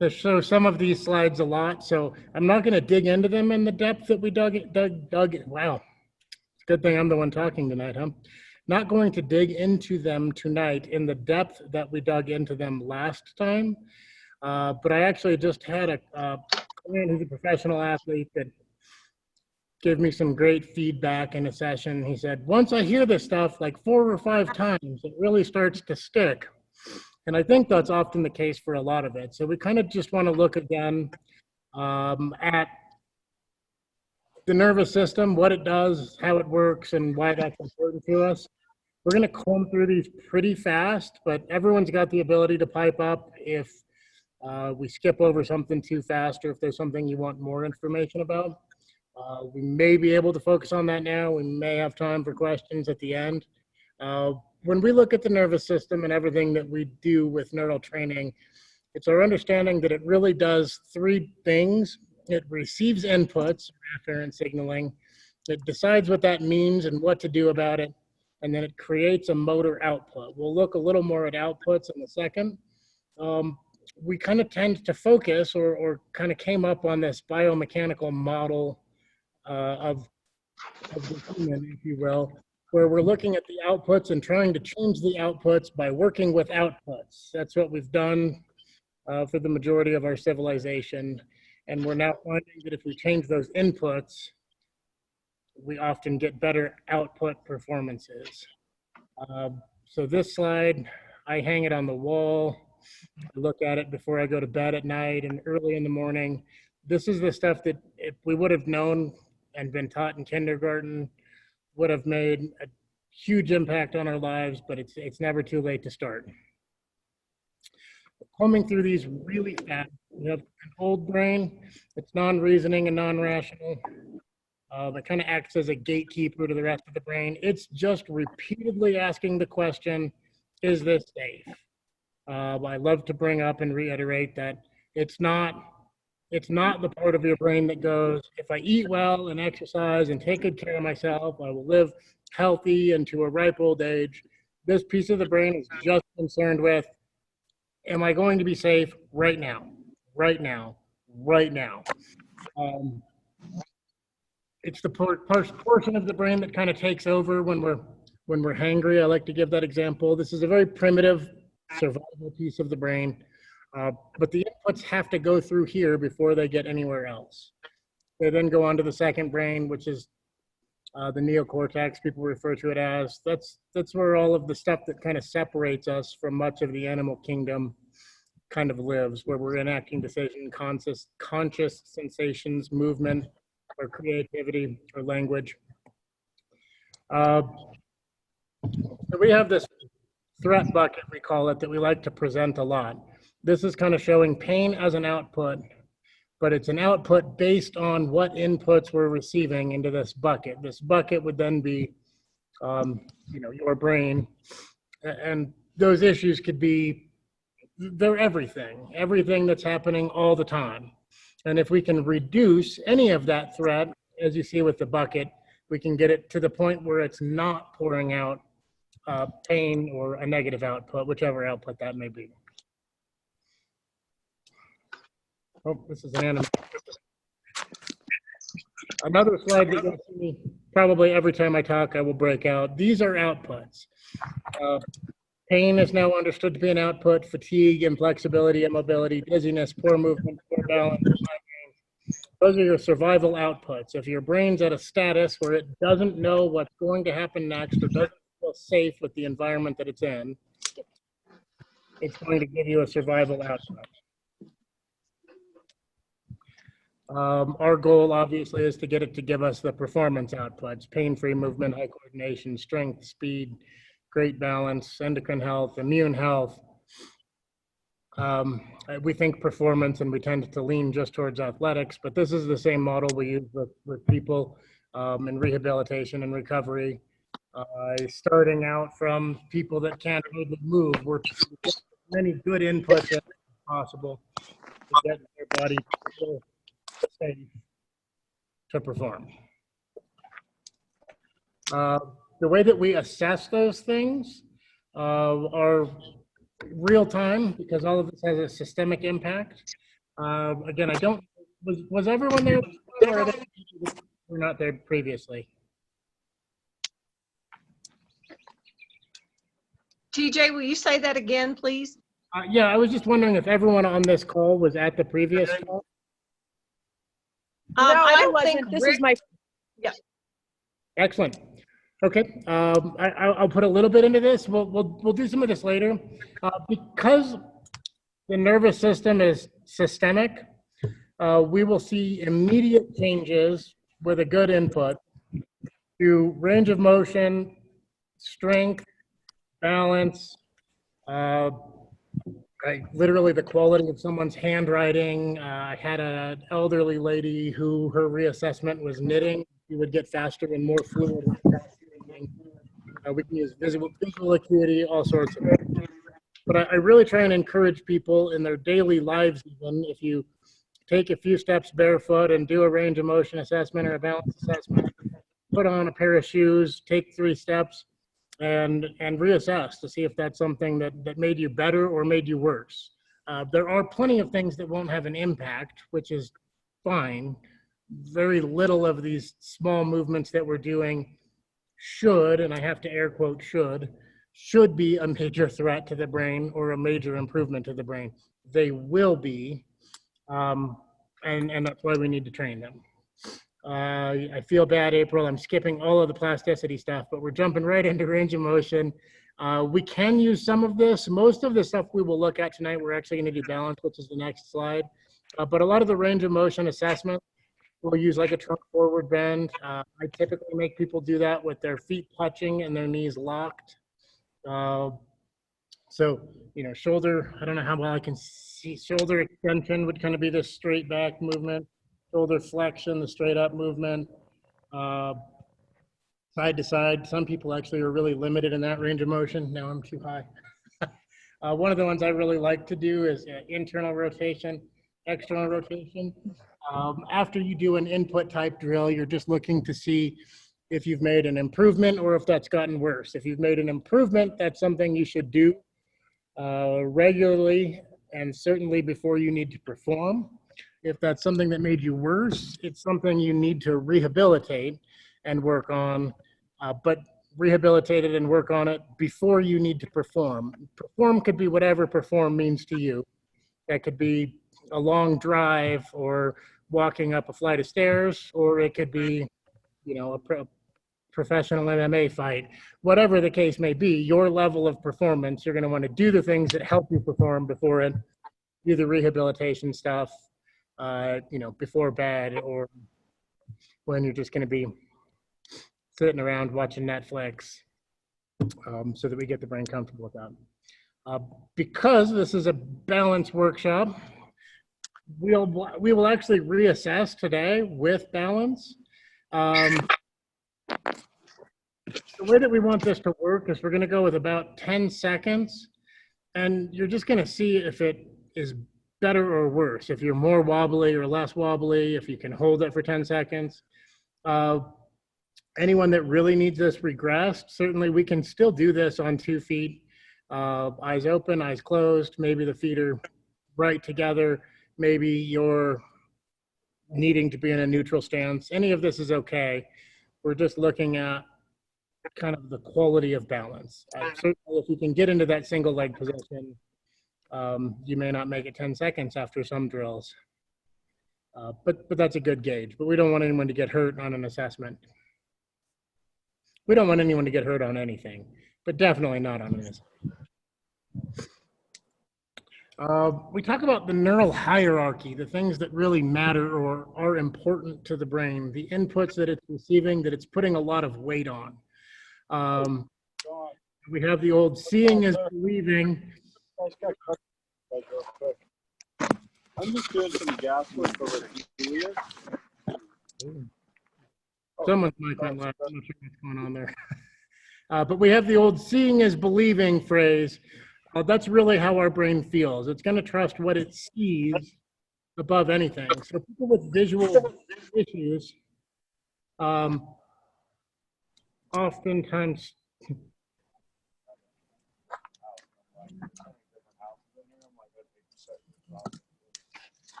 to show some of these slides a lot, so I'm not going to dig into them in the depth that we dug. Wow, it's a good thing I'm the one talking tonight, huh? Not going to dig into them tonight in the depth that we dug into them last time, but I actually just had a client who's a professional athlete that gave me some great feedback in a session. He said, once I hear this stuff like 4 or 5 times, it really starts to stick. And I think that's often the case for a lot of it. So we kind of just want to look again at the nervous system, what it does, how it works, and why that's important to us. We're going to comb through these pretty fast, but everyone's got the ability to pipe up if we skip over something too fast, or if there's something you want more information about. We may be able to focus on that now. We may have time for questions at the end. When we look at the nervous system and everything that we do with neural training, it's our understanding that it really does 3 things. It receives inputs, afferent signaling. It decides what that means and what to do about it. And then it creates a motor output. We'll look a little more at outputs in a second. We kind of tend to focus or kind of came up on this biomechanical model of the human, if you will, where we're looking at the outputs and trying to change the outputs by working with outputs. That's what we've done for the majority of our civilization. And we're now finding that if we change those inputs, we often get better output performances. So this slide, I hang it on the wall. I look at it before I go to bed at night and early in the morning. This is the stuff that if we would have known and been taught in kindergarten, would have made a huge impact on our lives, but it's never too late to start. Combing through these really fast. We have an old brain. It's non-reasoning and non-rational. That kind of acts as a gatekeeper to the rest of the brain. It's just repeatedly asking the question, is this safe? I love to bring up and reiterate that it's not the part of your brain that goes, if I eat well and exercise and take good care of myself, I will live healthy into a ripe old age. This piece of the brain is just concerned with, am I going to be safe right now, right now, right now? It's the portion of the brain that kind of takes over when we're hangry. I like to give that example. This is a very primitive survival piece of the brain. But the inputs have to go through here before they get anywhere else. They then go on to the second brain, which is the neocortex, people refer to it as. That's where all of the stuff that kind of separates us from much of the animal kingdom kind of lives, where we're enacting decision, conscious sensations, movement, or creativity, or language. So we have this threat bucket, we call it, that we like to present a lot. This is kind of showing pain as an output, but it's an output based on what inputs we're receiving into this bucket. This bucket would then be, your brain, and those issues could be, they're everything that's happening all the time. And if we can reduce any of that threat, as you see with the bucket, we can get it to the point where it's not pouring out pain or a negative output, whichever output that may be. Oh, this is an animal. Another slide that you'll see probably every time I talk, I will break out. These are outputs. Pain is now understood to be an output, fatigue, inflexibility, immobility, dizziness, poor movement, poor balance. Those are your survival outputs. If your brain's at a status where it doesn't know what's going to happen next or doesn't feel safe with the environment that it's in, it's going to give you a survival output. Our goal, obviously, is to get it to give us the performance outputs: pain-free movement, high coordination, strength, speed, great balance, endocrine health, immune health. We think performance, and we tend to lean just towards athletics, but this is the same model we use with people in rehabilitation and recovery. Starting out from people that can't really move, we're getting as many good inputs as possible to get their body safe to perform. The way that we assess those things are real time, because all of this has a systemic impact. Again, I don't, was everyone there? Or were not there previously? TJ, will you say that again, please? Yeah, I was just wondering if everyone on this call was at the previous call. No, I don't think wasn't. This is my. Yeah. Excellent. Okay, I'll put a little bit into this. We'll do some of this later. Because the nervous system is systemic, we will see immediate changes with a good input to range of motion, strength, balance, literally the quality of someone's handwriting. I had an elderly lady who her reassessment was knitting. She would get faster and more fluid. We can use visual acuity, all sorts of things. But I really try and encourage people in their daily lives, even if you take a few steps barefoot and do a range of motion assessment or a balance assessment, put on a pair of shoes, take 3 steps, and reassess to see if that's something that made you better or made you worse. There are plenty of things that won't have an impact, which is fine. Very little of these small movements that we're doing should, and I have to air quote should be a major threat to the brain or a major improvement to the brain. They will be, and that's why we need to train them. I feel bad, April. I'm skipping all of the plasticity stuff, but we're jumping right into range of motion. We can use some of this. Most of the stuff we will look at tonight, we're actually going to do balance, which is the next slide. But a lot of the range of motion assessment, we'll use like a trunk forward bend. I typically make people do that with their feet touching and their knees locked. So, you know, shoulder, I don't know how well I can see, shoulder extension would kind of be this straight back movement. Shoulder flexion, the straight up movement, side to side. Some people actually are really limited in that range of motion. Now I'm too high. One of the ones I really like to do is internal rotation, external rotation. After you do an input type drill, you're just looking to see if you've made an improvement or if that's gotten worse. If you've made an improvement, that's something you should do regularly and certainly before you need to perform. If that's something that made you worse, it's something you need to rehabilitate and work on, but rehabilitate it and work on it before you need to perform. Perform could be whatever perform means to you. That could be a long drive or walking up a flight of stairs, or it could be, you know, a professional MMA fight. Whatever the case may be, your level of performance, you're going to want to do the things that help you perform before it, do the rehabilitation stuff, you know, before bed or when you're just going to be sitting around watching Netflix, so that we get the brain comfortable with that. Because this is a balance workshop, we will actually reassess today with balance. The way that we want this to work is we're going to go with about 10 seconds, and you're just going to see if it is better or worse, if you're more wobbly or less wobbly, if you can hold it for 10 seconds. Anyone that really needs this regressed, certainly we can still do this on 2 feet, eyes open, eyes closed, maybe the feet are right together, maybe you're needing to be in a neutral stance. Any of this is okay. We're just looking at kind of the quality of balance. Certainly if you can get into that single leg position, you may not make it 10 seconds after some drills, but that's a good gauge. But we don't want anyone to get hurt on an assessment. We don't want anyone to get hurt on anything, but definitely not on this. We talk about the neural hierarchy, the things that really matter or are important to the brain, the inputs that it's receiving, that it's putting a lot of weight on. We have the old seeing is believing. I'm just doing some gas work over at Julia. Someone's mic went left. I'm not sure what's going on there. But we have the old seeing is believing phrase. That's really how our brain feels. It's going to trust what it sees above anything. So people with visual issues oftentimes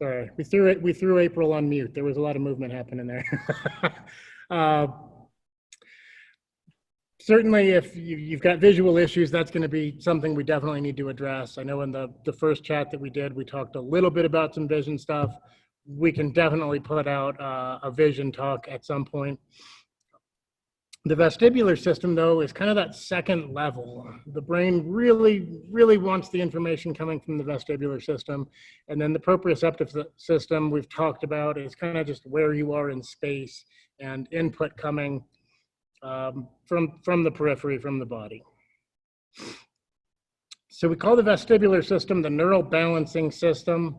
Sorry, we threw April on mute. There was a lot of movement happening there. Certainly, if you've got visual issues, that's going to be something we definitely need to address. I know in the first chat that we did, we talked a little bit about some vision stuff. We can definitely put out a vision talk at some point. The vestibular system, though, is kind of that second level. The brain really wants the information coming from the vestibular system. And then the proprioceptive system we've talked about is kind of just where you are in space and input coming from the periphery, from the body. So we call the vestibular system the neural balancing system.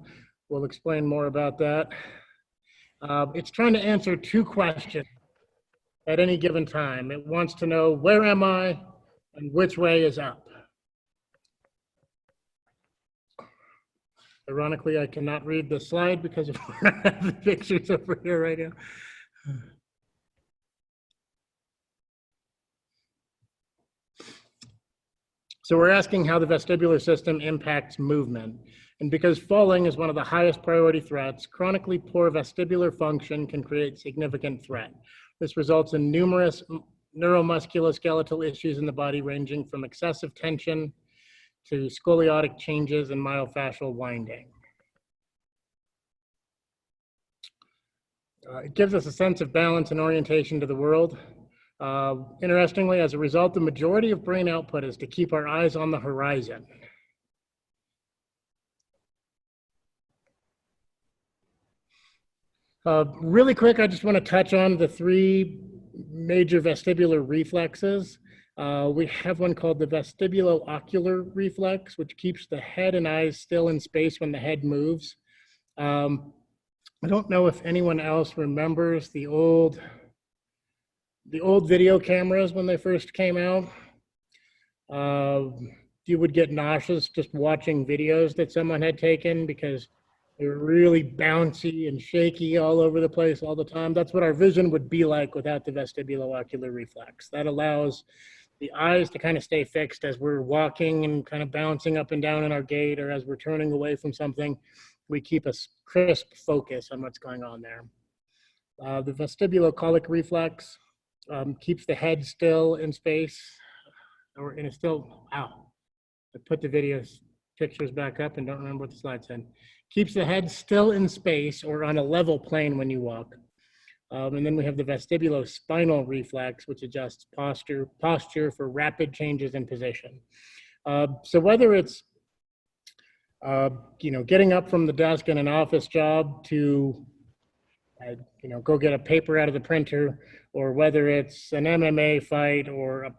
We'll explain more about that. It's trying to answer two questions at any given time. It wants to know, where am I and which way is up? Ironically, I cannot read the slide because of the pictures over here right now. So we're asking how the vestibular system impacts movement. And because falling is one of the highest priority threats, chronically poor vestibular function can create significant threat. This results in numerous neuromusculoskeletal issues in the body, ranging from excessive tension to scoliotic changes and myofascial winding. It gives us a sense of balance and orientation to the world. Interestingly, as a result, the majority of brain output is to keep our eyes on the horizon. Really quick, I just want to touch on the three major vestibular reflexes. We have one called the vestibulo-ocular reflex, which keeps the head and eyes still in space when the head moves. I don't know if anyone else remembers the old video cameras when they first came out. You would get nauseous just watching videos that someone had taken because they were really bouncy and shaky all over the place all the time. That's what our vision would be like without the vestibulo-ocular reflex. That allows the eyes to kind of stay fixed as we're walking and kind of bouncing up and down in our gait, or as we're turning away from something. We keep a crisp focus on what's going on there. The vestibulo-colic reflex keeps the head still in space, or in a still, wow. I put the video pictures back up and don't remember what the slide said. Keeps the head still in space or on a level plane when you walk. And then we have the vestibulospinal reflex, which adjusts posture for rapid changes in position. So whether it's getting up from the desk in an office job to go get a paper out of the printer, or whether it's an MMA fight or a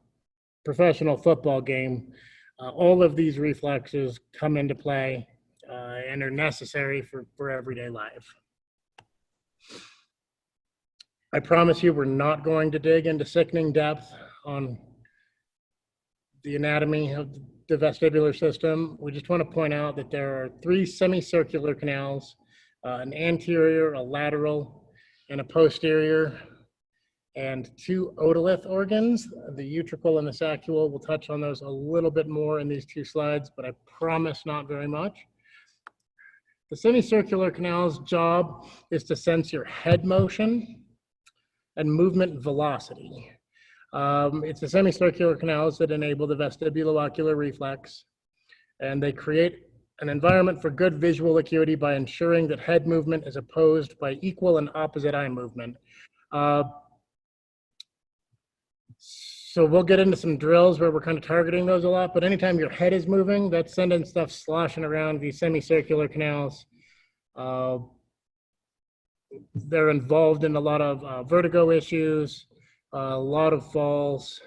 professional football game, all of these reflexes come into play and are necessary for everyday life. I promise you, we're not going to dig into sickening depth on the anatomy of the vestibular system. We just want to point out that there are 3 semicircular canals, an anterior, a lateral, and a posterior, and 2 otolith organs, the Utricle and the Saccule. We'll touch on those a little bit more in these 2 slides, but I promise not very much. The semicircular canal's job is to sense your head motion and movement velocity. It's the semicircular canals that enable the vestibulo-ocular reflex, and they create an environment for good visual acuity by ensuring that head movement is opposed by equal and opposite eye movement. So we'll get into some drills where we're kind of targeting those a lot, but anytime your head is moving, that's sending stuff sloshing around these semicircular canals. They're involved in a lot of vertigo issues, a lot of falls,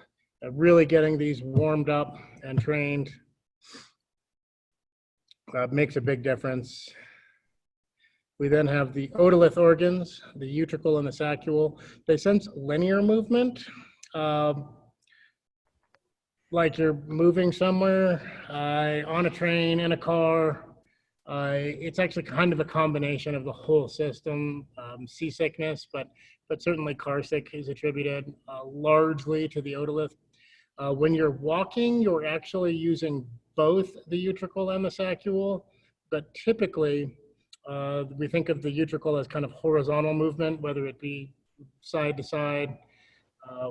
really getting these warmed up and trained makes a big difference. We then have the otolith organs, the Utricle and the Saccule. They sense linear movement. Like you're moving somewhere, on a train, in a car. It's actually kind of a combination of the whole system. Seasickness, but certainly car sick is attributed largely to the otolith. When you're walking, you're actually using both the Utricle and the Saccule, but typically We think of the Utricle as kind of horizontal movement, whether it be side to side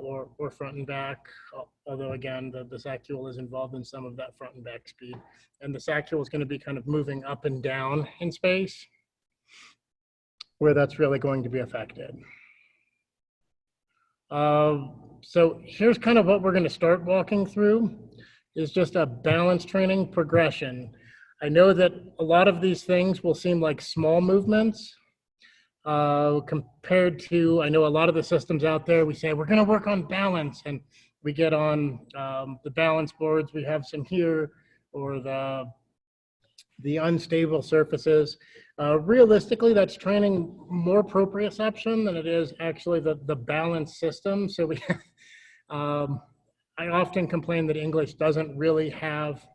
or front and back, although again, the Saccule is involved in some of that front and back speed. And the Saccule is going to be kind of moving up and down in space, where that's really going to be affected. So here's kind of what we're going to start walking through, is just a balance training progression. I know that a lot of these things will seem like small movements compared to, I know a lot of the systems out there, we say, we're going to work on balance, and we get on the balance boards, we have some here, or the unstable surfaces. Realistically, that's training more proprioception than it is actually the balance system. So we, I often complain that English doesn't really have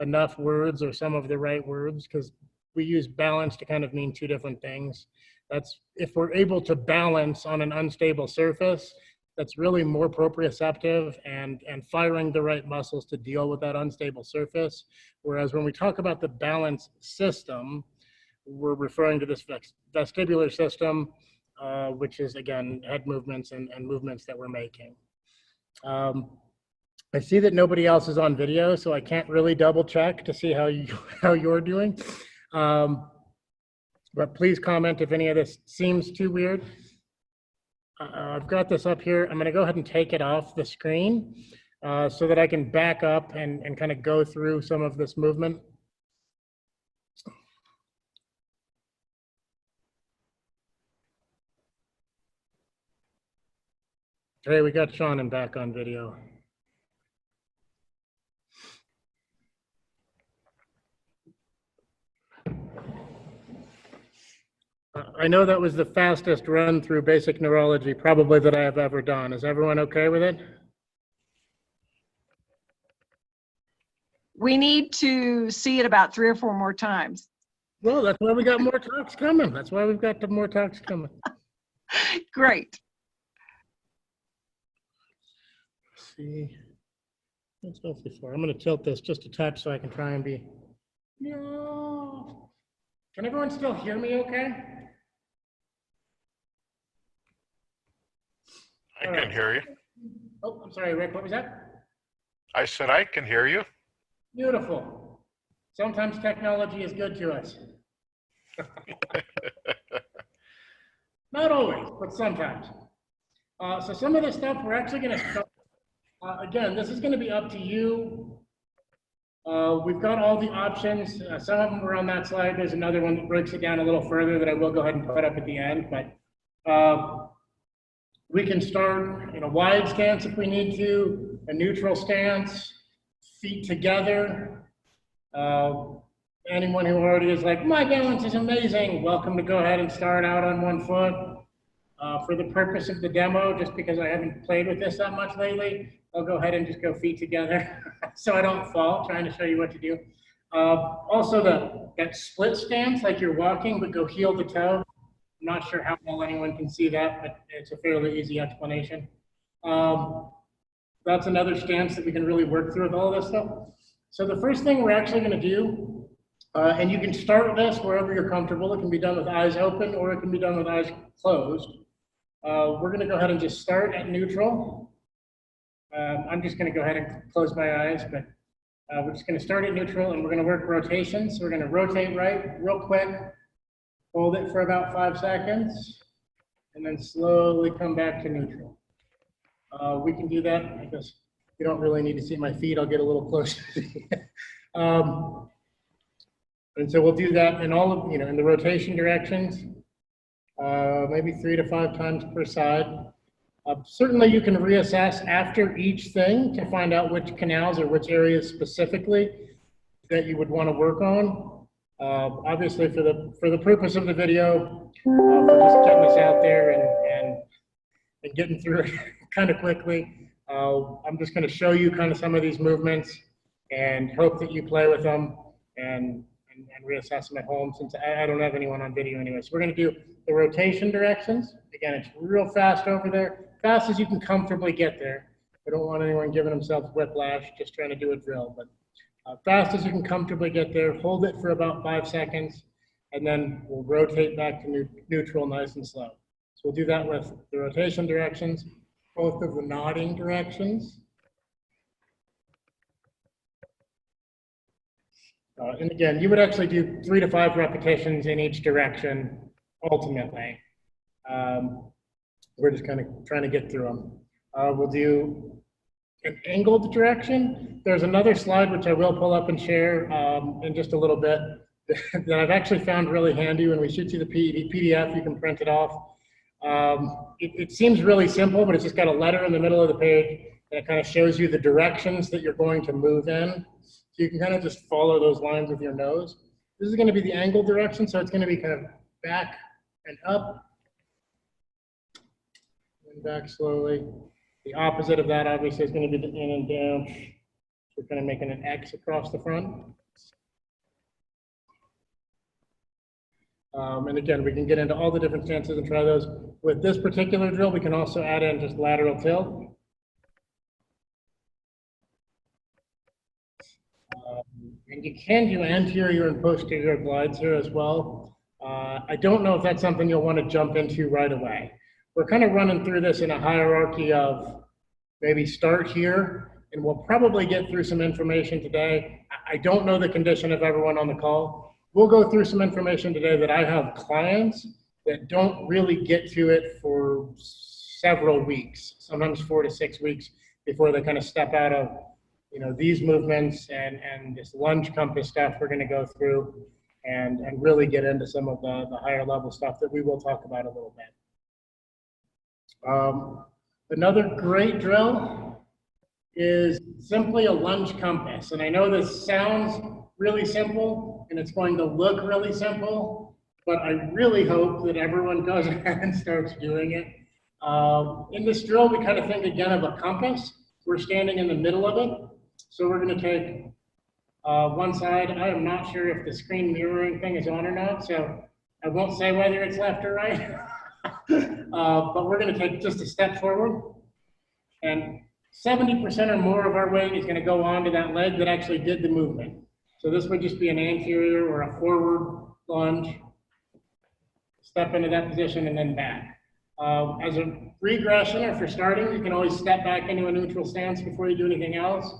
enough words or some of the right words, because we use balance to kind of mean two different things. That's if we're able to balance on an unstable surface, that's really more proprioceptive and firing the right muscles to deal with that unstable surface. Whereas when we talk about the balance system, we're referring to this vestibular system, which is, again, head movements and movements that we're making. I see that nobody else is on video, so I can't really double check to see how you're doing. But please comment if any of this seems too weird. I've got this up here. I'm going to go ahead and take it off the screen so that I can back up and kind of go through some of this movement. Okay, we got Sean back on video. I know that was the fastest run through basic neurology probably that I have ever done. Is everyone okay with it? We need to see it about 3 or 4 more times. Well, that's why we got more talks coming. That's why we've got more talks coming. Great. Let's see. Let's go for. I'm going to tilt this just a touch so I can try and be. No. Can everyone still hear me okay? I can hear you. Oh, I'm sorry, Rick, what was that? I said I can hear you. Beautiful. Sometimes technology is good to us. Not always, but sometimes. So some of this stuff we're actually going to start. Again, this is going to be up to you. We've got all the options. Some of them are on that slide. There's another one that breaks it down a little further that I will go ahead and put up at the end. But we can start in a wide stance if we need to, a neutral stance, feet together. Anyone who already is like, my balance is amazing, welcome to go ahead and start out on one foot. For the purpose of the demo, just because I haven't played with this that much lately, I'll go ahead and just go feet together so I don't fall, trying to show you what to do. Also, that split stance, like you're walking, but go heel to toe. I'm not sure how well anyone can see that, but it's a fairly easy explanation. That's another stance that we can really work through with all of this stuff. So the first thing we're actually going to do, and you can start this wherever you're comfortable. It can be done with eyes open or it can be done with eyes closed. We're going to go ahead and just start at neutral. I'm just going to go ahead and close my eyes, but we're just going to start at neutral and we're going to work rotation. So we're going to rotate right real quick, hold it for about 5 seconds, and then slowly come back to neutral. We can do that because you don't really need to see my feet. I'll get a little closer. And so we'll do that in all of, in the rotation directions, maybe 3 to 5 times per side. Certainly you can reassess after each thing to find out which canals or which areas specifically that you would want to work on. Obviously for the purpose of the video, we're just getting this out there and getting through it kind of quickly. I'm just going to show you kind of some of these movements and hope that you play with them and reassess them at home, since I don't have anyone on video anyway. So we're going to do the rotation directions. Again, it's real fast over there, fast as you can comfortably get there. I don't want anyone giving themselves whiplash just trying to do a drill, but fast as you can comfortably get there. Hold it for about 5 seconds, and then we'll rotate back to neutral nice and slow. So we'll do that with the rotation directions, both of the nodding directions. And again, you would actually do 3 to 5 repetitions in each direction, ultimately. We're just kind of trying to get through them. We'll do an angled direction. There's another slide, which I will pull up and share in just a little bit, that I've actually found really handy. When we shoot you the PDF, you can print it off. It seems really simple, but it's just got a letter in the middle of the page, and it kind of shows you the directions that you're going to move in. So you can kind of just follow those lines with your nose. This is going to be the angled direction, so it's going to be kind of back and up, and back slowly. The opposite of that, obviously, is going to be the in and down. So we're kind of making an X across the front. And again, we can get into all the different stances and try those. With this particular drill, we can also add in just lateral tilt. And you can do anterior and posterior glides here as well. I don't know if that's something you'll want to jump into right away. We're kind of running through this in a hierarchy of maybe start here, and we'll probably get through some information today. I don't know the condition of everyone on the call. We'll go through some information today that I have clients that don't really get to it for several weeks, sometimes 4 to 6 weeks before they kind of step out of, you know, these movements and this lunge compass stuff we're going to go through and really get into some of the higher level stuff that we will talk about a little bit. Another great drill is simply a lunge compass. And I know this sounds really simple and it's going to look really simple, but I really hope that everyone goes ahead and starts doing it. In this drill, we kind of think again of a compass. We're standing in the middle of it. So we're going to take one side. I am not sure if the screen mirroring thing is on or not, so I won't say whether it's left or right. But we're going to take just a step forward, and 70% or more of our weight is going to go onto that leg that actually did the movement. So this would just be an anterior or a forward lunge, step into that position and then back. As a regression or for starting, you can always step back into a neutral stance before you do anything else.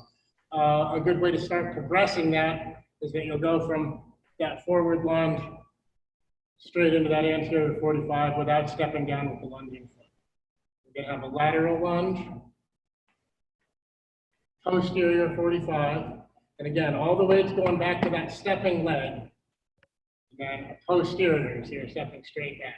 A good way to start progressing that is that you'll go from that forward lunge straight into that anterior 45 without stepping down with the lunging foot. You're going to have a lateral lunge, posterior 45, and again, all the weight's going back to that stepping leg. And then posterior, so you're stepping straight back.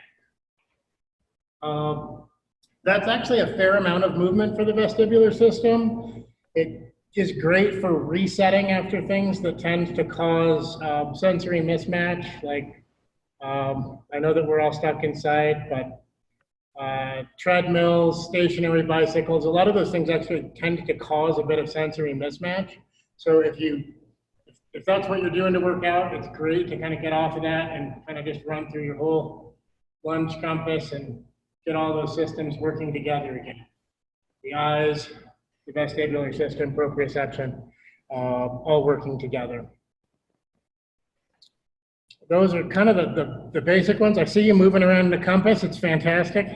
That's actually a fair amount of movement for the vestibular system. It is great for resetting after things that tend to cause sensory mismatch, like I know that we're all stuck inside, but treadmills, stationary bicycles, a lot of those things actually tend to cause a bit of sensory mismatch. So if that's what you're doing to work out, it's great to kind of get off of that and kind of just run through your whole lunge compass and get all those systems working together again. The eyes, the vestibular system, proprioception, all working together. Those are kind of the basic ones. I see you moving around the compass. It's fantastic.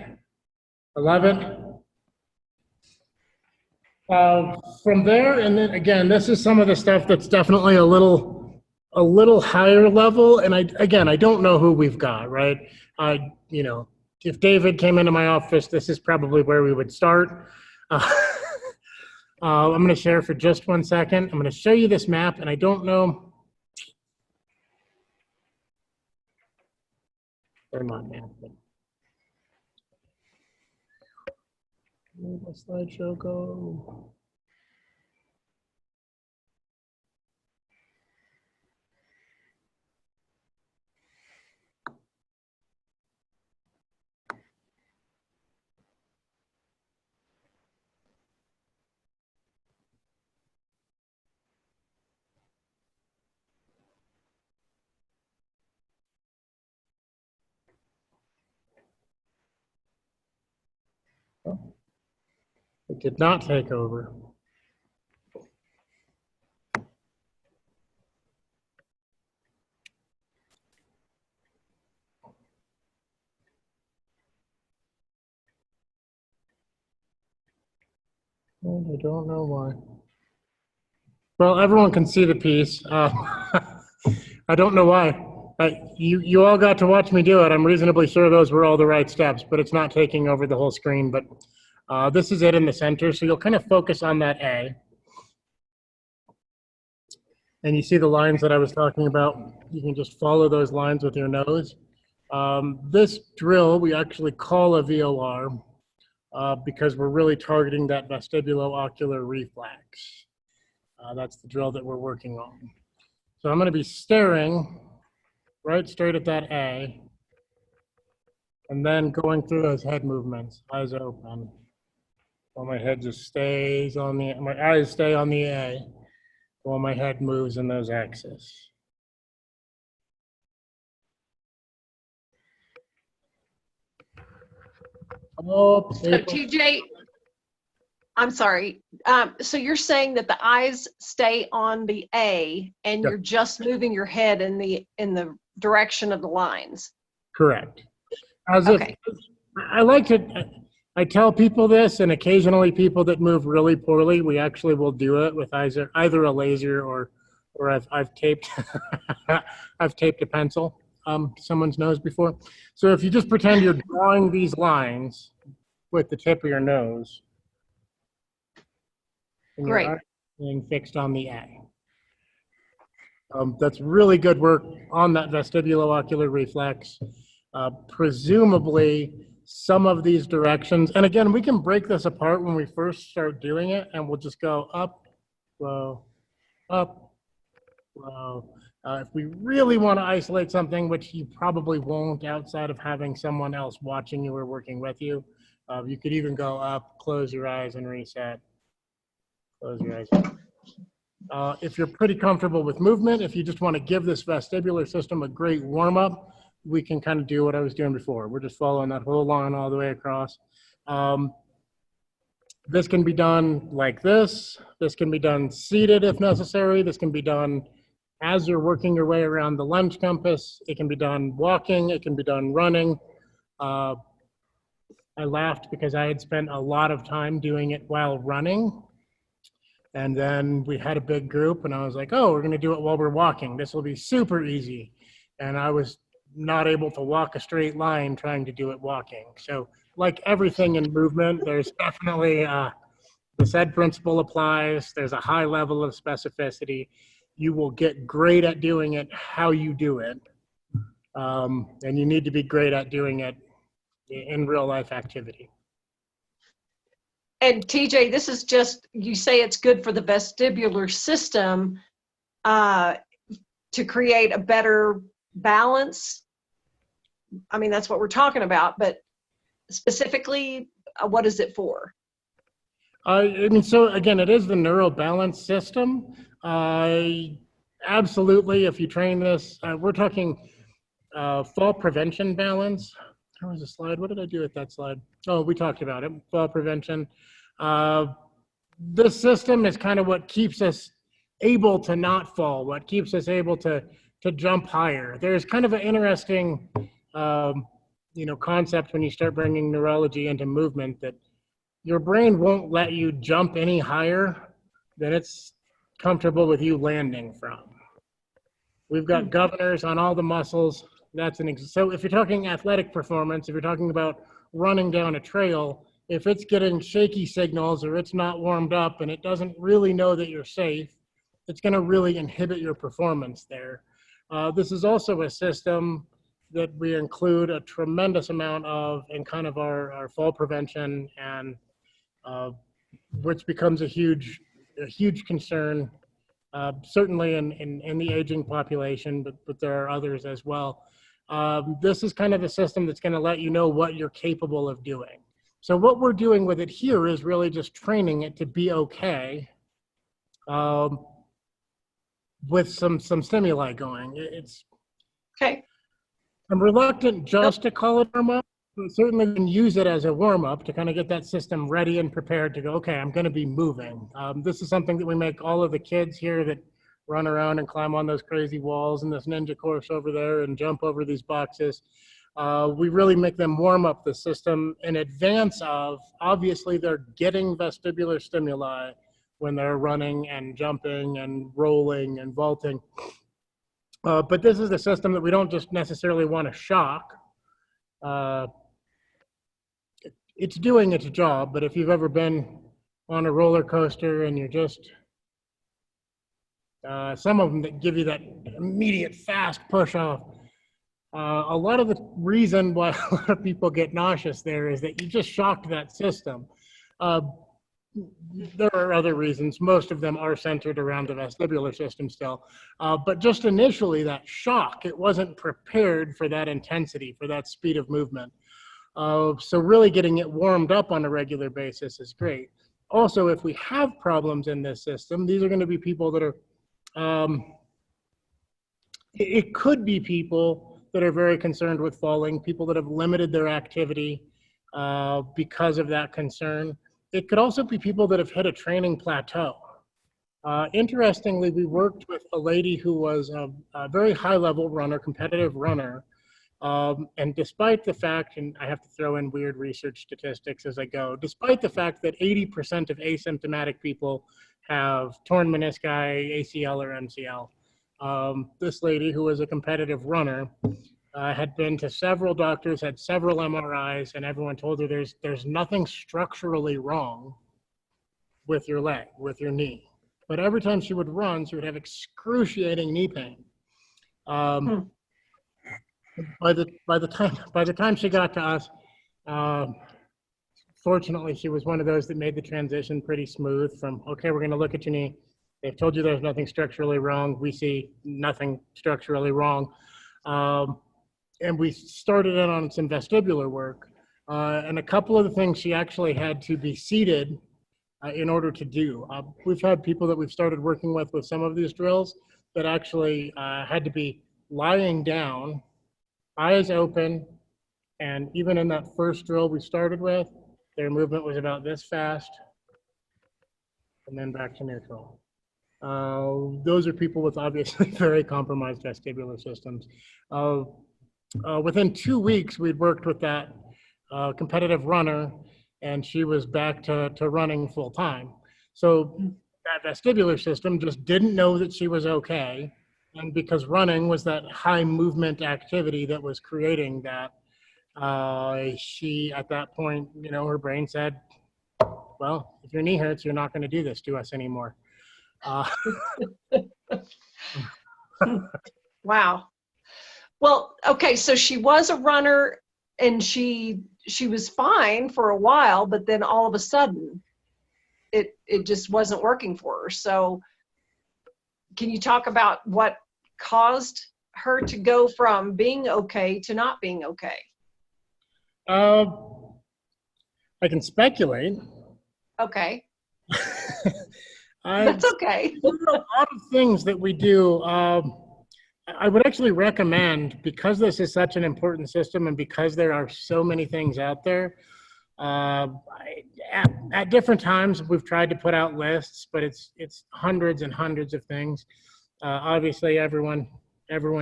I love it. From there, and then again, this is some of the stuff that's definitely a little higher level. And I don't know who we've got, right? You know, if David came into my office, this is probably where we would start. I'm going to share for just 1 second. I'm going to show you this map, and I don't know. They're not map. Where did my slideshow go? It did not take over. I don't know why. Well, everyone can see the piece. I don't know why. You all got to watch me do it. I'm reasonably sure those were all the right steps, but it's not taking over the whole screen. But this is it in the center, so you'll kind of focus on that A. And you see the lines that I was talking about. You can just follow those lines with your nose. This drill we actually call a VOR because we're really targeting that vestibulo-ocular reflex. That's the drill that we're working on. So I'm going to be staring right straight at that A, and then going through those head movements, eyes open, while my head just stays on the, my eyes stay on the A, while my head moves in those axes. Oh, So TJ, I'm sorry. So you're saying that the eyes stay on the A and Yeah. you're just moving your head in the direction of the lines. correct. As Okay. if, I like to, I tell people this, and occasionally people that move really poorly, we actually will do it with either a laser or I've taped, I've taped a pencil someone's nose before. So if you just pretend you're drawing these lines with the tip of your nose, and your Great. eye being fixed on the A. That's really good work on that vestibulo-ocular reflex. Presumably, some of these directions, and again, we can break this apart when we first start doing it, and we'll just go up, slow, up, slow. If we really want to isolate something, which you probably won't outside of having someone else watching you or working with you, you could even go up, close your eyes, and reset. Close your eyes. If you're pretty comfortable with movement, if you just want to give this vestibular system a great warm-up, we can kind of do what I was doing before. We're just following that whole line all the way across. This can be done like this. This can be done seated if necessary. This can be done as you're working your way around the lunge compass. It can be done walking. It can be done running. I laughed because I had spent a lot of time doing it while running. And then we had a big group and I was like, oh, we're gonna do it while we're walking. This will be super easy. And I was not able to walk a straight line trying to do it walking. So like everything in movement, there's definitely, the SAID principle applies. There's a high level of specificity. You will get great at doing it how you do it. And you need to be great at doing it in real life activity. And TJ, this is just, you say it's good for the vestibular system to create a better balance. I mean, that's what we're talking about, but specifically, what is it for? I mean, so again, it is the neural balance system. Absolutely, if you train this, we're talking fall prevention balance. There was a slide. What did I do with that slide? Oh, we talked about it. Fall prevention. This system is kind of what keeps us able to not fall, what keeps us able to jump higher. There's kind of an interesting, concept when you start bringing neurology into movement that your brain won't let you jump any higher than it's comfortable with you landing from. We've got governors on all the muscles. So if you're talking athletic performance, if you're talking about running down a trail, if it's getting shaky signals or it's not warmed up and it doesn't really know that you're safe, it's going to really inhibit your performance there. This is also a system that we include a tremendous amount of in kind of our fall prevention, and which becomes a huge concern, certainly in the aging population, but there are others as well. This is kind of a system that's going to let you know what you're capable of doing. So what we're doing with it here is really just training it to be okay with some stimuli going. It's Okay. I'm reluctant just to call it warm-up, but certainly can use it as a warm-up to kind of get that system ready and prepared to go, okay, I'm going to be moving. This is something that we make all of the kids here that run around and climb on those crazy walls and this ninja course over there and jump over these boxes. We really make them warm up the system in advance of, obviously they're getting vestibular stimuli when they're running and jumping and rolling and vaulting. But this is a system that we don't just necessarily want to shock. It's doing its job, but if you've ever been on a roller coaster and you're just, some of them that give you that immediate fast push off, a lot of the reason why a lot of people get nauseous there is that you just shocked that system. There are other reasons. Most of them are centered around the vestibular system still. But just initially, that shock, it wasn't prepared for that intensity, for that speed of movement. So really getting it warmed up on a regular basis is great. Also, if we have problems in this system, these are going to be people that are, it could be people that are very concerned with falling, people that have limited their activity because of that concern. It could also be people that have hit a training plateau. Interestingly, we worked with a lady who was a very high-level runner, competitive runner, and despite the fact, and I have to throw in weird research statistics as I go, despite the fact that 80% of asymptomatic people have torn menisci, ACL, or MCL, this lady, who was a competitive runner, had been to several doctors, had several MRIs, and everyone told her there's nothing structurally wrong with your leg, with your knee. But every time she would run, she would have excruciating knee pain. By the time she got to us, fortunately, she was one of those that made the transition pretty smooth from, okay, we're going to look at your knee. They've told you there's nothing structurally wrong. We see nothing structurally wrong. And we started in on some vestibular work. And a couple of the things she actually had to be seated in order to do. We've had people that we've started working with some of these drills that actually had to be lying down, eyes open, and even in that first drill we started with, their movement was about this fast, and then back to neutral. Those are people with obviously very compromised vestibular systems. Within 2 weeks, we'd worked with that competitive runner, and she was back to running full time. So that vestibular system just didn't know that she was okay. And because running was that high movement activity that was creating that, she, at that point, you know, her brain said, well, if your knee hurts, you're not going to do this to us anymore. Wow. Well, okay, so she was a runner and she was fine for a while, but then all of a sudden it just wasn't working for her. So can you talk about what caused her to go from being okay to not being okay? I can speculate. Okay. That's okay. There are a lot of things that we do. I would actually recommend, because this is such an important system and because there are so many things out there, at different times we've tried to put out lists, but it's hundreds and hundreds of things. Obviously everyone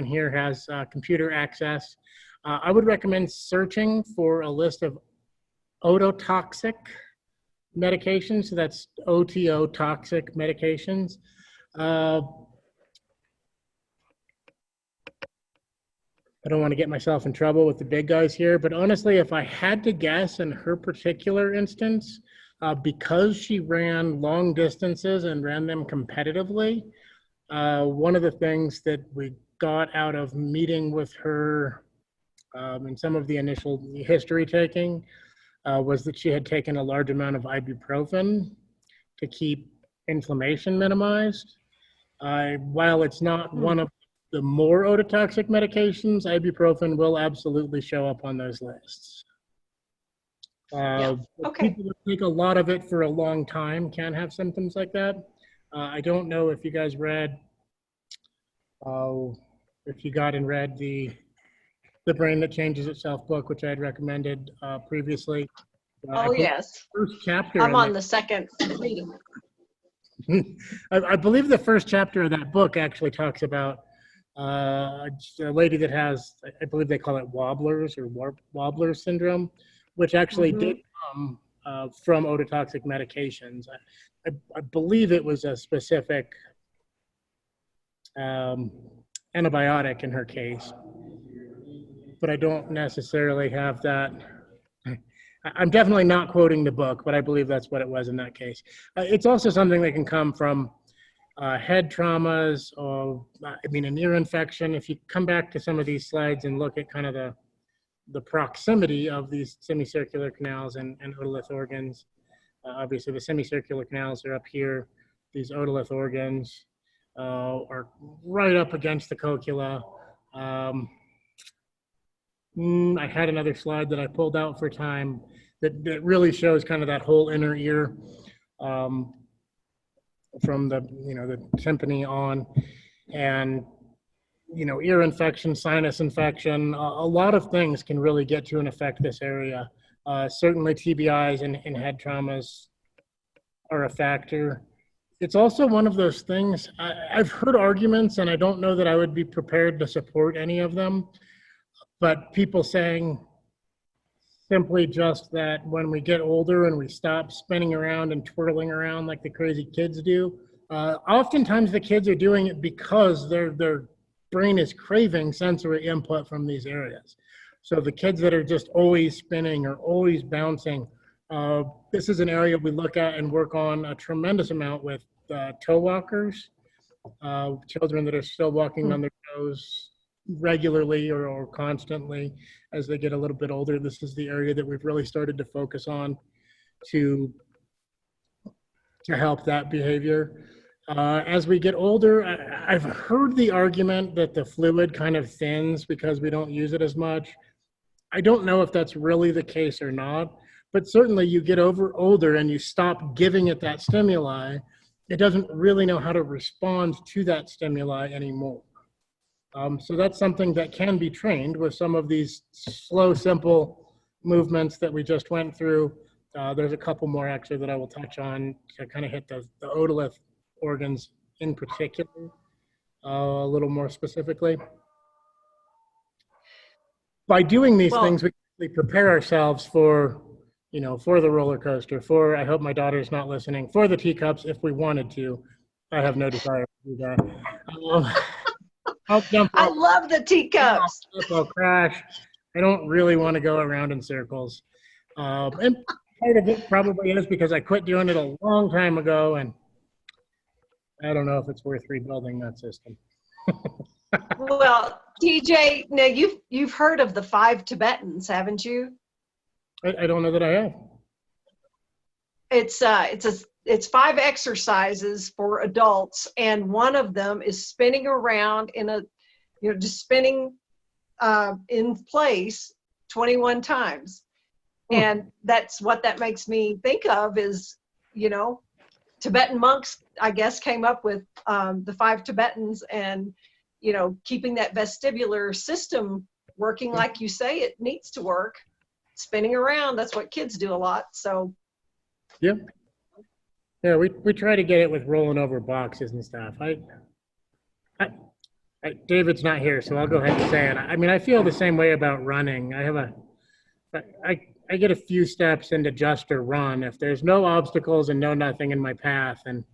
here has computer access. I would recommend searching for a list of ototoxic medications. So that's OTO toxic medications. I don't want to get myself in trouble with the big guys here, but honestly, if I had to guess in her particular instance, because she ran long distances and ran them competitively, one of the things that we got out of meeting with her in some of the initial history taking was that she had taken a large amount of ibuprofen to keep inflammation minimized. While it's not one of the more ototoxic medications, ibuprofen will absolutely show up on those lists. Yeah. Okay. People that take a lot of it for a long time can have symptoms like that. I don't know if you guys read, if you got and read the Brain That Changes Itself book, which I had recommended previously. Oh, yes. First chapter. I'm on the second reading. I believe the first chapter of that book actually talks about a lady that has, I believe they call it wobblers or wobbler syndrome, which actually did come from ototoxic medications. I believe it was a specific antibiotic in her case, but I don't necessarily have that. I'm definitely not quoting the book, but I believe that's what it was in that case. It's also something that can come from head traumas, or an ear infection. If you come back to some of these slides and look at kind of the proximity of these semicircular canals and otolith organs, obviously the semicircular canals are up here. These otolith organs are right up against the cochlea. I had another slide that I pulled out for time that really shows kind of that whole inner ear from the tympani on, and ear infection, sinus infection, a lot of things can really get to and affect this area. Certainly TBIs and head traumas are a factor. It's also one of those things, I've heard arguments, and I don't know that I would be prepared to support any of them, but people saying simply just that when we get older and we stop spinning around and twirling around like the crazy kids do, oftentimes the kids are doing it because their brain is craving sensory input from these areas. So the kids that are just always spinning or always bouncing, this is an area we look at and work on a tremendous amount with toe walkers, children that are still walking on their toes regularly or constantly as they get a little bit older. This is the area that we've really started to focus on to help that behavior. As we get older, I've heard the argument that the fluid kind of thins because we don't use it as much. I don't know if that's really the case or not, but certainly you get older and you stop giving it that stimuli, it doesn't really know how to respond to that stimuli anymore. So that's something that can be trained with some of these slow, simple movements that we just went through. There's a couple more actually that I will touch on to kind of hit the otolith organs in particular, a little more specifically. By doing these things, we prepare ourselves for, for the roller coaster, for, I hope my daughter's not listening, for the teacups if we wanted to. I have no desire to do that. I'll jump I off, love the teacups. I'll crash. I don't really want to go around in circles. And part of it probably is because I quit doing it a long time ago, and I don't know if it's worth rebuilding that system. Well, TJ, now you've heard of the 5 Tibetans, haven't you? I don't know that I have. It's 5 exercises for adults, and one of them is spinning around just spinning in place 21 times. And that's what that makes me think of is, Tibetan monks, I guess, came up with the 5 Tibetans and, keeping that vestibular system working like you say it needs to work, spinning around. That's what kids do a lot. So. Yeah. Yeah, we try to get it with rolling over boxes and stuff. David's not here, so I'll go ahead and say it. I feel the same way about running. I get a few steps into just a run. If there's no obstacles and no nothing in my path, and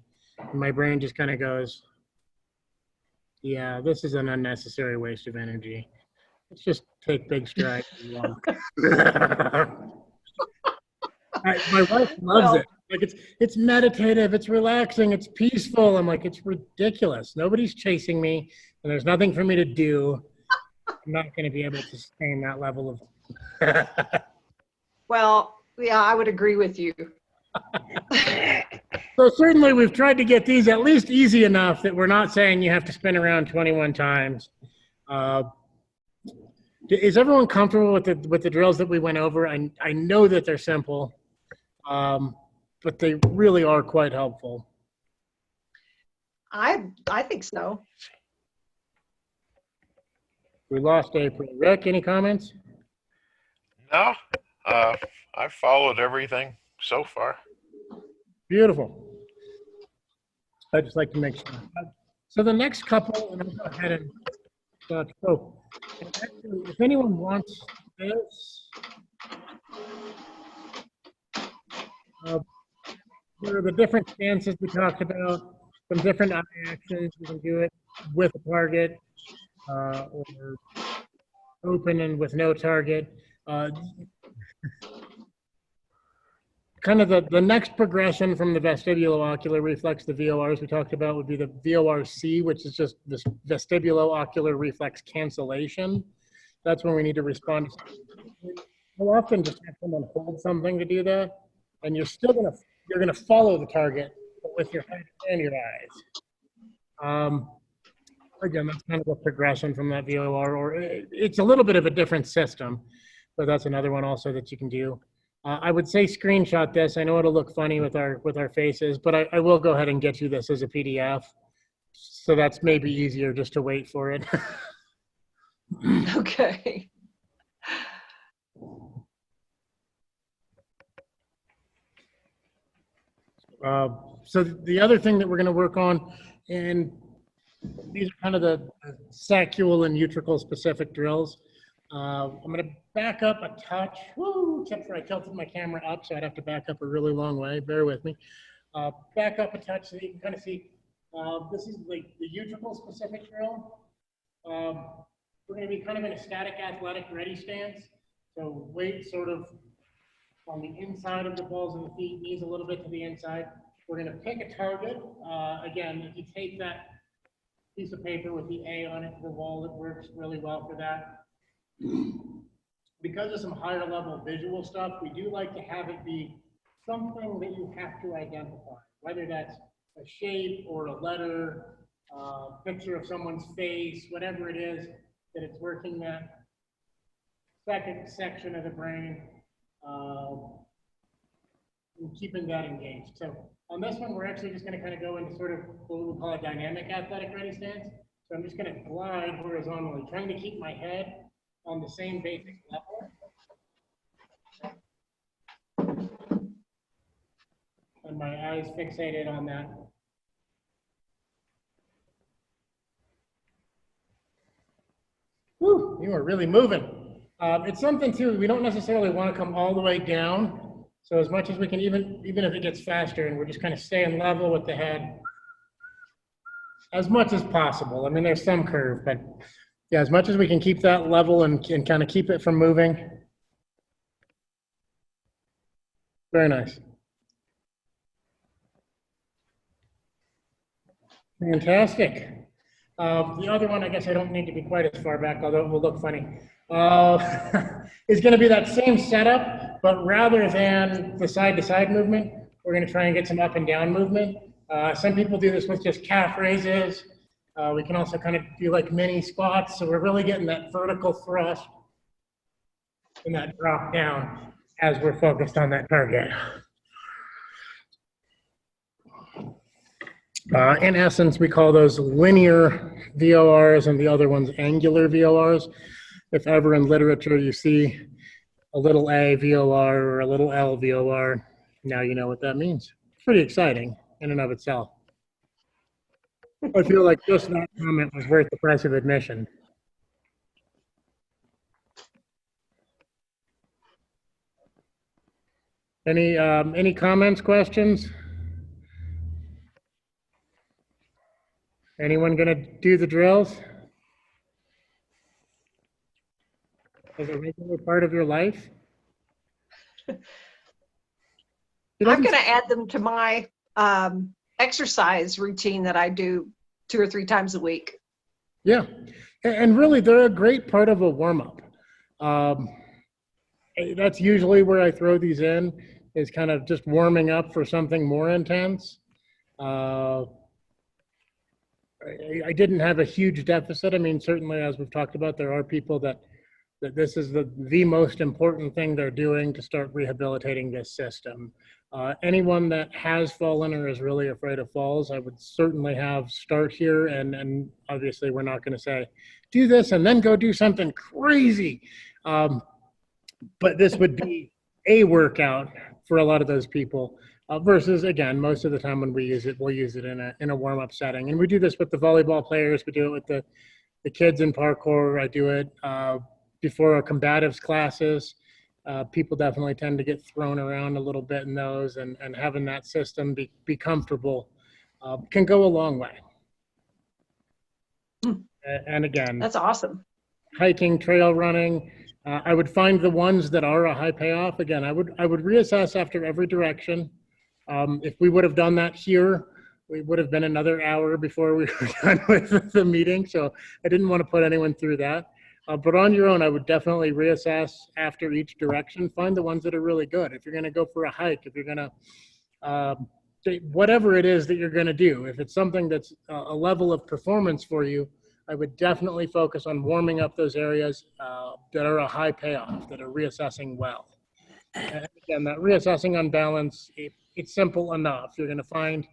my brain just kind of goes, yeah, this is an unnecessary waste of energy. Let's just take big strides and walk. My wife loves it. Like it's meditative, it's relaxing, it's peaceful. I'm like, it's ridiculous. Nobody's chasing me, and there's nothing for me to do. I'm not going to be able to sustain that level of. Well, yeah, I would agree with you. So certainly we've tried to get these at least easy enough that we're not saying you have to spin around 21 times. Is everyone comfortable with the drills that we went over? I know that they're simple, but they really are quite helpful. I think so. We lost April. Rick, any comments? No, I've followed everything so far. Beautiful. I'd just like to make sure. So the next couple, and I'll go ahead and So, and actually, if anyone wants this, there are the different stances we talked about, some different eye actions. You can do it with a target or open and with no target. Kind of the next progression from the vestibulo-ocular reflex, the VORs we talked about, would be the VORC, which is just this vestibulo-ocular reflex cancellation. That's when we need to respond. We'll often just have someone hold something to do that, and you're gonna follow the target, but with your head and your eyes. Again, that's kind of a progression from that VOR, or it's a little bit of a different system, but that's another one also that you can do. I would say screenshot this. I know it'll look funny with our faces, but I will go ahead and get you this as a PDF. So that's maybe easier just to wait for it. Okay. So the other thing that we're going to work on, and these are kind of the Saccule and Utricle specific drills. I'm going to back up a touch. Woo! Except for I tilted my camera up, so I'd have to back up a really long way. Bear with me. Back up a touch so you can kind of see. This is like the Utricle specific drill. We're going to be kind of in a static athletic ready stance. So weight sort of on the inside of the balls of the feet, knees a little bit to the inside. We're going to pick a target. Again, if you take that piece of paper with the A on it to the wall, it works really well for that. Because of some higher level visual stuff, we do like to have it be something that you have to identify, whether that's a shape or a letter, picture of someone's face, whatever it is, that it's working that second section of the brain and keeping that engaged. So on this one, we're actually just going to kind of go into sort of what we call a dynamic athletic ready stance. So I'm just going to glide horizontally, trying to keep my head on the same basic level. And my eyes fixated on that. Whew, you are really moving. It's something too, we don't necessarily want to come all the way down. So as much as we can, even if it gets faster, and we're just kind of staying level with the head as much as possible. I mean, there's some curve, but yeah, as much as we can keep that level and kind of keep it from moving. Very nice. Fantastic. The other one, I guess I don't need to be quite as far back, although it will look funny, is going to be that same setup, but rather than the side-to-side movement, we're going to try and get some up and down movement. Some people do this with just calf raises. We can also kind of do like mini squats, so we're really getting that vertical thrust and that drop down as we're focused on that target. In essence, we call those linear VORs and the other ones angular VORs. If ever in literature you see a little a VOR or a little L VOR, now you know what that means. It's pretty exciting in and of itself. I feel like just that comment was worth the price of admission. Any comments, questions? Anyone gonna do the drills as a regular part of your life? I'm going to add them to my exercise routine that I do 2 or 3 times a week. Yeah, and really they're a great part of a warm-up. That's usually where I throw these in, is kind of just warming up for something more intense. I didn't have a huge deficit. I mean, certainly as we've talked about, there are people that this is the most important thing they're doing to start rehabilitating this system. Anyone that has fallen or is really afraid of falls, I would certainly have start here. And obviously we're not going to say, do this and then go do something crazy. But this would be a workout for a lot of those people. Versus, again, most of the time when we use it, we'll use it in a warm-up setting. And we do this with the volleyball players. We do it with the kids in parkour. I do it before our combatives classes. People definitely tend to get thrown around a little bit in those, and having that system be comfortable can go a long way. And again, That's awesome. hiking, trail running, I would find the ones that are a high payoff. Again, I would reassess after every direction. If we would have done that here, we would have been another hour before we were done with the meeting. So I didn't want to put anyone through that. But on your own, I would definitely reassess after each direction. Find the ones that are really good. If you're going to go for a hike, if you're going to, whatever it is that you're going to do, if it's something that's a level of performance for you, I would definitely focus on warming up those areas that are a high payoff, that are reassessing well. And again, that reassessing on balance, it's simple enough. You're going to find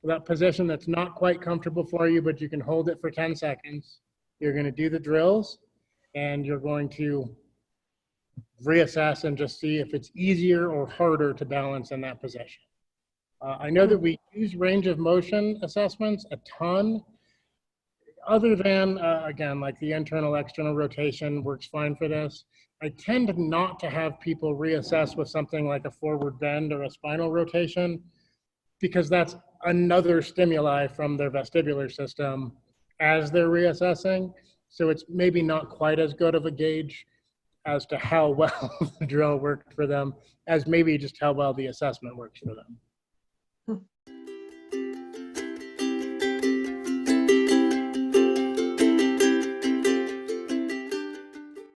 that position that's not quite comfortable for you, but you can hold it for 10 seconds. You're going to do the drills, and you're going to reassess and just see if it's easier or harder to balance in that position. I know that we use range of motion assessments a ton. Other than, again, like the internal, external rotation works fine for this. I tend not to have people reassess with something like a forward bend or a spinal rotation, because that's another stimuli from their vestibular system as they're reassessing. So it's maybe not quite as good of a gauge as to how well the drill worked for them as maybe just how well the assessment works for them.